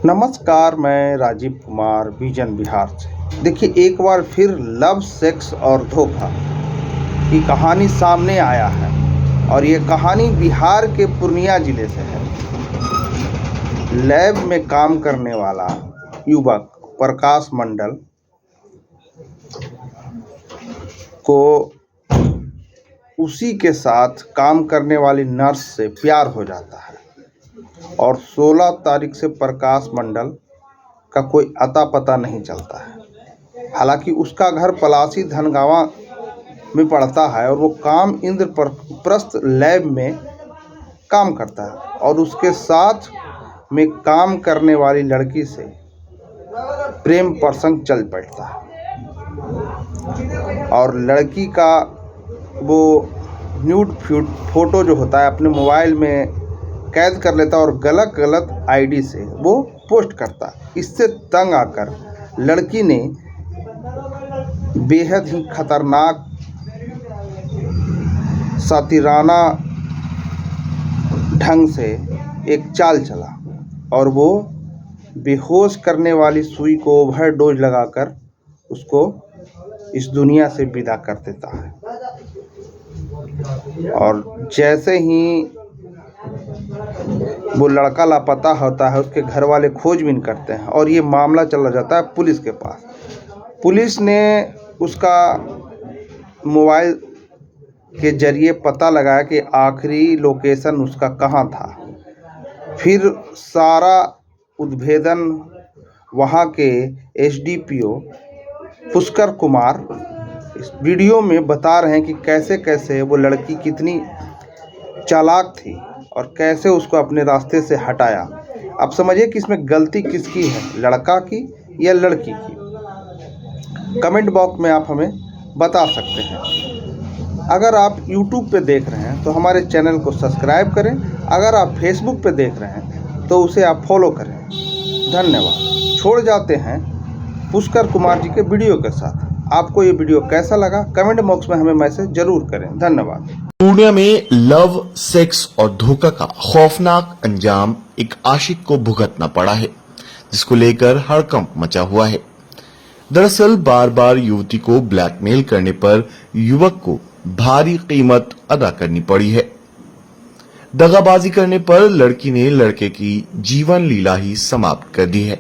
नमस्कार, मैं राजीव कुमार विजन बिहार से। देखिए, एक बार फिर लव, सेक्स और धोखा की कहानी सामने आया है और ये कहानी बिहार के पूर्णिया जिले से है। लैब में काम करने वाला युवक प्रकाश मंडल को उसी के साथ काम करने वाली नर्स से प्यार हो जाता है और 16 तारीख से प्रकाश मंडल का कोई अता पता नहीं चलता है। हालांकि उसका घर पलासी धनगावा में पड़ता है और वो काम इंद्रप्रस्थ लैब में काम करता है और उसके साथ में काम करने वाली लड़की से प्रेम प्रसंग चल पड़ता है और लड़की का वो न्यूड फोटो जो होता है अपने मोबाइल में कैद कर लेता है और गलत आईडी से वो पोस्ट करता है। इससे तंग आकर लड़की ने बेहद ही खतरनाक सातिराना ढंग से एक चाल चला और वो बेहोश करने वाली सुई को ओवरडोज लगाकर उसको इस दुनिया से विदा कर देता है। और जैसे ही वो लड़का लापता होता है, उसके घर वाले खोजबीन करते हैं और ये मामला चला जाता है पुलिस के पास। पुलिस ने उसका मोबाइल के जरिए पता लगाया कि आखिरी लोकेशन उसका कहाँ था। फिर सारा उद्भेदन वहाँ के एसडीपीओ पुष्कर कुमार इस वीडियो में बता रहे हैं कि कैसे कैसे वो लड़की कितनी चालाक थी और कैसे उसको अपने रास्ते से हटाया। अब समझिए कि इसमें गलती किसकी है, लड़का की या लड़की की। कमेंट बॉक्स में आप हमें बता सकते हैं। अगर आप YouTube पे देख रहे हैं तो हमारे चैनल को सब्सक्राइब करें। अगर आप Facebook पे देख रहे हैं तो उसे आप फॉलो करें। धन्यवाद। छोड़ जाते हैं पुष्कर कुमार जी के वीडियो के साथ। आपको ये वीडियो कैसा लगा कमेंट बॉक्स में हमें मैसेज जरूर करें। धन्यवाद। पूर्णिया में लव, सेक्स और धोखा का खौफनाक अंजाम एक आशिक को भुगतना पड़ा है, जिसको लेकर हड़कंप मचा हुआ है। दरअसल बार बार युवती को ब्लैकमेल करने पर युवक को भारी कीमत अदा करनी पड़ी है। दगाबाजी करने पर लड़की ने लड़के की जीवन लीला ही समाप्त कर दी है,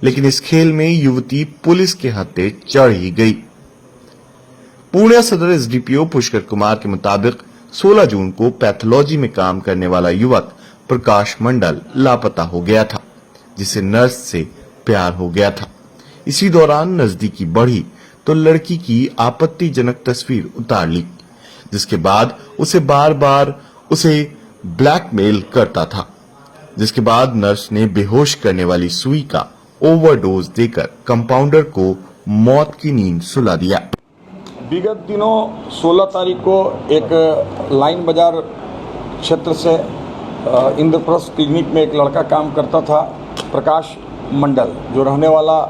लेकिन इस खेल में युवती पुलिस के हत्थे चढ़ ही गई। पूर्णिया सदर एसडीपीओ पुष्कर कुमार के मुताबिक 16 जून को पैथोलॉजी में काम करने वाला युवक प्रकाश मंडल लापता हो गया था, जिसे नर्स से प्यार हो गया था। इसी दौरान नजदीकी बढ़ी तो लड़की की आपत्तिजनक तस्वीर उतार ली, जिसके बाद उसे बार बार ब्लैकमेल करता था। जिसके बाद नर्स ने बेहोश करने वाली सुई का ओवरडोज देकर कंपाउंडर को मौत की नींद सुला दिया। विगत दिनों 16 तारीख को एक लाइन बाजार क्षेत्र से इंद्रप्रस्थ क्लिनिक में एक लड़का काम करता था, प्रकाश मंडल, जो रहने वाला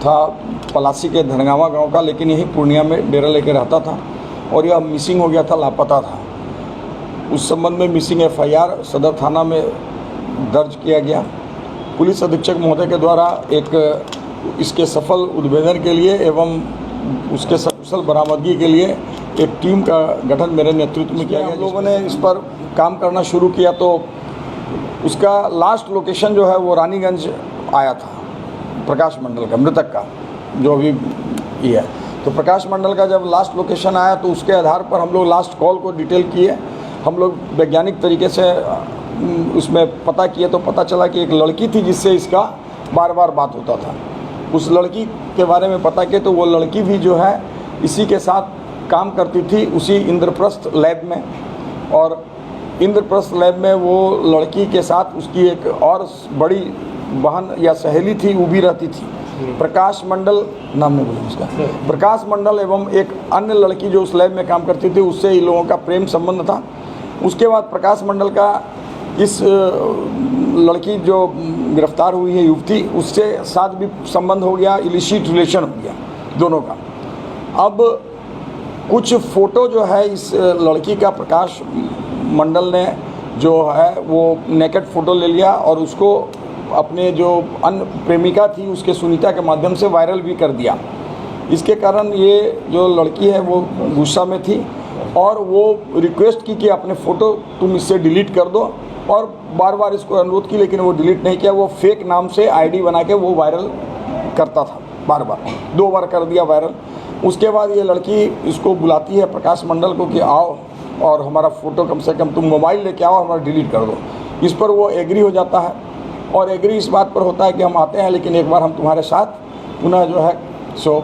था पलासी के धनगावा गांव का, लेकिन यही पूर्णिया में डेरा लेके रहता था और यह मिसिंग हो गया था, लापता था। उस संबंध में मिसिंग एफआईआर सदर थाना में दर्ज किया गया। पुलिस अधीक्षक महोदय के द्वारा इसके सफल उद्भेदन के लिए एवं उसके सकुशल बरामदगी के लिए एक टीम का गठन मेरे नेतृत्व में किया गया। हम लोगों ने इस पर काम करना शुरू किया तो उसका लास्ट लोकेशन जो है वो रानीगंज आया था, प्रकाश मंडल का, मृतक का, जो अभी ये है। तो प्रकाश मंडल का जब लास्ट लोकेशन आया तो उसके आधार पर हम लोग लास्ट कॉल को डिटेल किए। हम लोग वैज्ञानिक तरीके से उसमें पता किए तो पता चला कि एक लड़की थी जिससे इसका बार बार बात होता था। उस लड़की के बारे में पता किया तो वो लड़की भी जो है इसी के साथ काम करती थी, उसी इंद्रप्रस्थ लैब में। और इंद्रप्रस्थ लैब में वो लड़की के साथ उसकी एक और बड़ी बहन या सहेली थी, वो भी रहती थी। प्रकाश मंडल नाम नहीं बोला उसका, प्रकाश मंडल एवं एक अन्य लड़की जो उस लैब में काम करती थी, उससे इन लोगों का प्रेम संबंध था। उसके बाद प्रकाश मंडल का इस लड़की जो गिरफ्तार हुई है युवती, उससे साथ भी संबंध हो गया, इलिसिट रिलेशन हो गया दोनों का। अब कुछ फ़ोटो जो है इस लड़की का प्रकाश मंडल ने जो है वो नेकेड फ़ोटो ले लिया और उसको अपने जो अन्य प्रेमिका थी उसके सुनीता के माध्यम से वायरल भी कर दिया। इसके कारण ये जो लड़की है वो गुस्सा में थी और वो रिक्वेस्ट की कि अपने फ़ोटो तुम इससे डिलीट कर दो, और बार बार इसको अनुरोध की, लेकिन वो डिलीट नहीं किया। वो फेक नाम से आईडी बना के वो वायरल करता था, बार बार 2 बार कर दिया वायरल। उसके बाद ये लड़की इसको बुलाती है प्रकाश मंडल को कि आओ और हमारा फ़ोटो कम से कम तुम मोबाइल लेके आओ, हमारा डिलीट कर दो। इस पर वो एग्री हो जाता है और एग्री इस बात पर होता है कि हम आते हैं, लेकिन एक बार हम तुम्हारे साथ पुनः जो है सो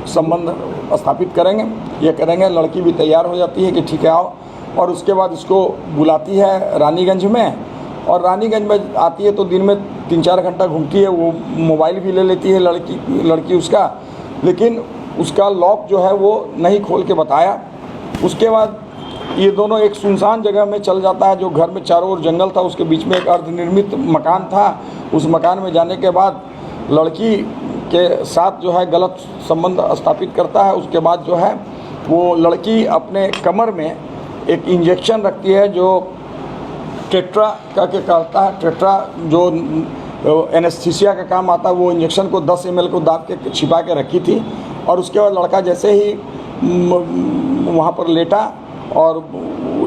संबंध स्थापित करेंगे, ये करेंगे। लड़की भी तैयार हो जाती है कि ठीक है आओ, और उसके बाद इसको बुलाती है रानीगंज में, और रानीगंज में आती है तो दिन में 3-4 घंटा घूमती है। वो मोबाइल भी ले लेती है लड़की उसका, लेकिन उसका लॉक जो है वो नहीं खोल के बताया। उसके बाद ये दोनों एक सुनसान जगह में चल जाता है, जो घर में चारों ओर जंगल था, उसके बीच में एक अर्धनिर्मित मकान था। उस मकान में जाने के बाद लड़की के साथ जो है गलत संबंध स्थापित करता है। उसके बाद जो है वो लड़की अपने कमर में एक इंजेक्शन रखती है जो टेट्रा का के कहता है, टेट्रा जो एनेस्थीसिया का काम आता है। वो इंजेक्शन को 10 ml को दाब के छिपा के रखी थी, और उसके बाद लड़का जैसे ही वहाँ पर लेटा और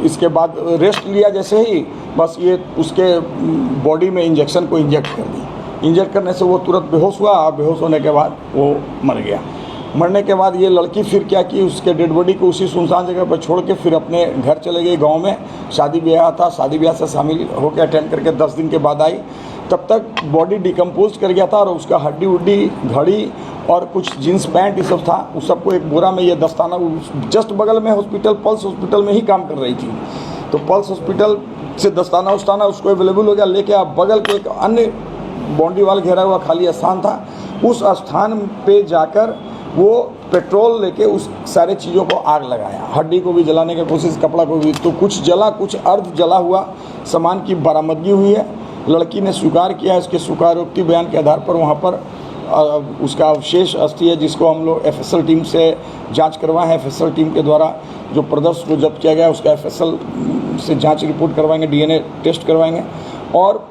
इसके बाद रेस्ट लिया, जैसे ही बस ये उसके बॉडी में इंजेक्शन को इंजेक्ट कर दी। इंजेक्ट करने से वो तुरंत बेहोश हुआ, और बेहोश होने के बाद वो मर गया। मरने के बाद ये लड़की फिर क्या की, उसके डेड बॉडी को उसी सुनसान जगह पर छोड़ के फिर अपने घर चले गई। गांव में शादी ब्याह था, शादी ब्याह से शामिल होकर अटेंड करके 10 दिन के बाद आई। तब तक बॉडी डिकम्पोज कर गया था, और उसका हड्डी उड्डी, घड़ी और कुछ जीन्स पैंट ये सब था, उस सबको एक बोरा में ये दस्ताना, जस्ट बगल में हॉस्पिटल, पल्स हॉस्पिटल में ही काम कर रही थी, तो पल्स हॉस्पिटल से दस्ताना उस्ताना उसको अवेलेबल हो गया। लेके आप बगल के एक अन्य बाउंड्री वाल घेरा हुआ खाली स्थान था, उस स्थान पे जाकर वो पेट्रोल लेके उस सारे चीज़ों को आग लगाया, हड्डी को भी जलाने की कोशिश, कपड़ा को भी। तो कुछ जला, कुछ अर्ध जला हुआ सामान की बरामदगी हुई है। लड़की ने स्वीकार किया, इसके स्वीकारोक्ति बयान के आधार पर वहाँ पर उसका अवशेष अस्थि है, जिसको हम लोग एफएसएल टीम से जांच करवाए हैं। एफएसएल टीम के द्वारा जो प्रदर्श को जब्त किया गया उसका एफएसएल से जांच रिपोर्ट करवाएंगे, डीएनए टेस्ट करवाएंगे, और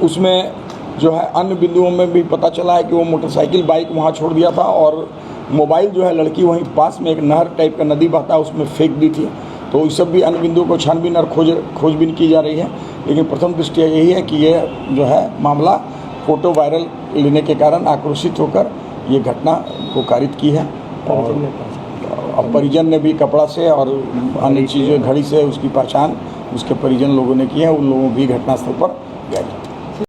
उसमें जो है अन्य बिंदुओं में भी पता चला है कि वो मोटरसाइकिल बाइक वहाँ छोड़ दिया था, और मोबाइल जो है लड़की वहीं पास में एक नहर टाइप का नदी बहता है उसमें फेंक दी थी। तो इस सब भी अन्य बिंदुओं को छानबीन और खोजबीन की जा रही है, लेकिन प्रथम दृष्टया यही है कि ये जो है मामला फ़ोटो वायरल लेने के कारण आक्रोशित होकर ये घटना को कारित की है। और परिजन ने भी कपड़ा से और अन्य चीज़ें, घड़ी से उसकी पहचान उसके परिजन लोगों ने की है। उन लोगों भी घटनास्थल पर गए।